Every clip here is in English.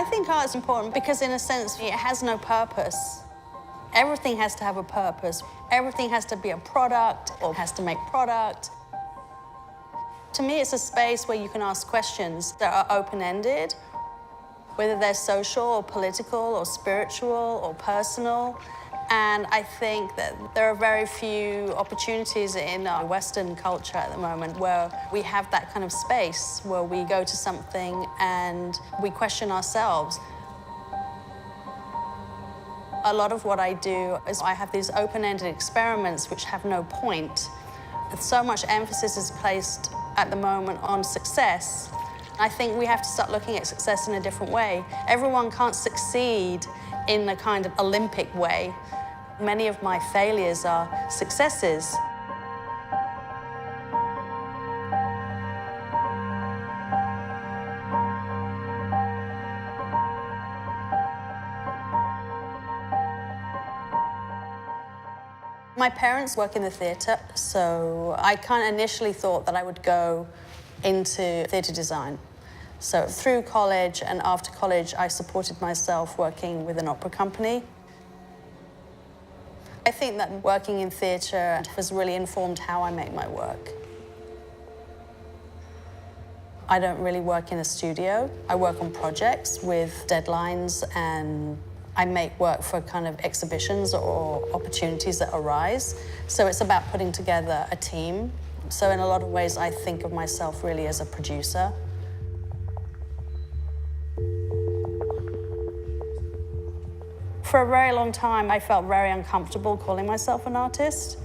I think art's important because, in a sense, it has no purpose. Everything has to have a purpose. Everything has to be a product or has to make product. To me, it's a space where you can ask questions that are open-ended, whether they're social or political or spiritual or personal. And I think that there are very few opportunities in our Western culture at the moment where we have that kind of space, where we go to something and we question ourselves. A lot of what I do is I have these open-ended experiments which have no point. So much emphasis is placed at the moment on success. I think we have to start looking at success in a different way. Everyone can't succeed in a kind of Olympic way. Many of my failures are successes. My parents work in the theatre, so I kind of initially thought that I would go into theatre design. So through college and after college, I supported myself working with an opera company. I think that working in theatre has really informed how I make my work. I don't really work in a studio. I work on projects with deadlines, and I make work for kind of exhibitions or opportunities that arise. So it's about putting together a team. So in a lot of ways, I think of myself really as a producer. For a very long time, I felt very uncomfortable calling myself an artist.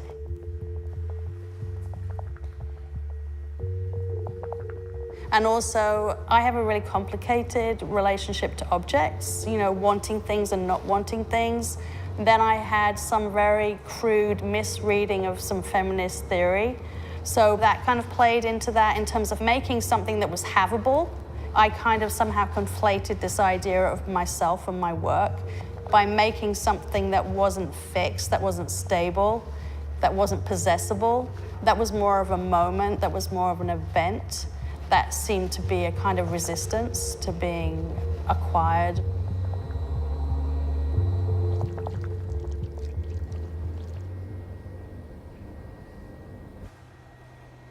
And also, I have a really complicated relationship to objects, you know, wanting things and not wanting things. Then I had some very crude misreading of some feminist theory. So that kind of played into that in terms of making something that was havable. I kind of somehow conflated this idea of myself and my work by making something that wasn't fixed, that wasn't stable, that wasn't possessible. That was more of a moment, that was more of an event. That seemed to be a kind of resistance to being acquired.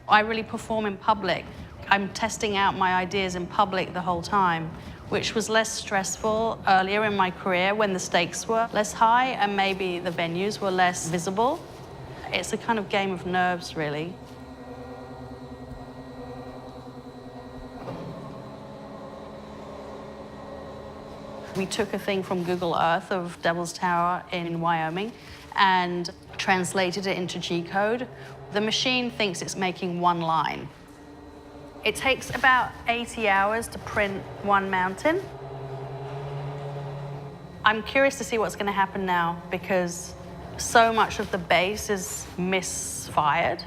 I really perform in public. I'm testing out my ideas in public the whole time, which was less stressful earlier in my career when the stakes were less high and maybe the venues were less visible. It's a kind of game of nerves, really. We took a thing from Google Earth of Devil's Tower in Wyoming and translated it into G-code. The machine thinks it's making one line. It takes about 80 hours to print one mountain. I'm curious to see what's going to happen now because so much of the base is misfired.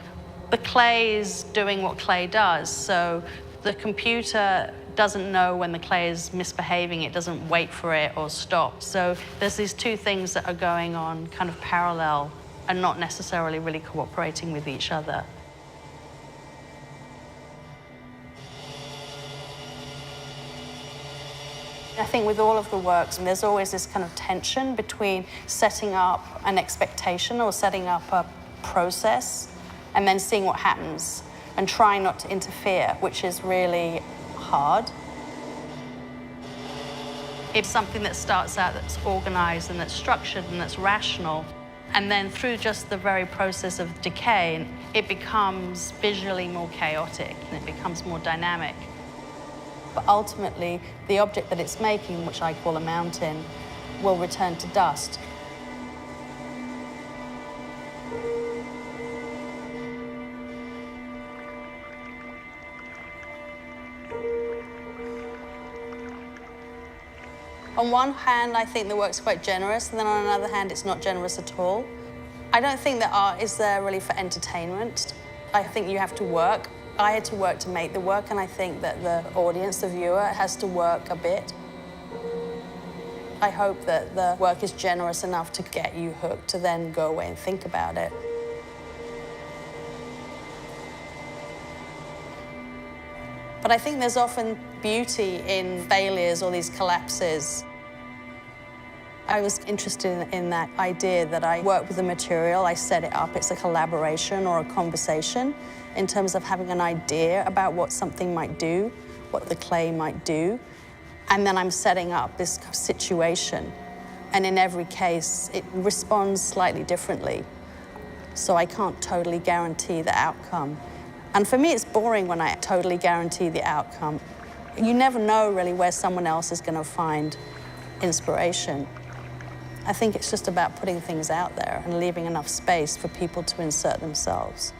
The clay is doing what clay does, so the computer doesn't know when the clay is misbehaving. It doesn't wait for it or stop. So there's these two things that are going on kind of parallel and not necessarily really cooperating with each other. I think with all of the works, there's always this kind of tension between setting up an expectation or setting up a process and then seeing what happens and trying not to interfere, which is really hard. It's something that starts out that's organized and that's structured and that's rational. And then through just the very process of decay, it becomes visually more chaotic and it becomes more dynamic. But ultimately, the object that it's making, which I call a mountain, will return to dust. On one hand, I think the work's quite generous, and then on another hand, it's not generous at all. I don't think that art is there really for entertainment. I think you have to work. I had to work to make the work, and I think that the audience, the viewer, has to work a bit. I hope that the work is generous enough to get you hooked to then go away and think about it. But I think there's often beauty in failures or these collapses. I was interested in that idea that I work with the material, I set it up, it's a collaboration or a conversation in terms of having an idea about what something might do, what the clay might do, and then I'm setting up this situation. And in every case, it responds slightly differently. So I can't totally guarantee the outcome. And for me, it's boring when I totally guarantee the outcome. You never know really where someone else is going to find inspiration. I think it's just about putting things out there and leaving enough space for people to insert themselves.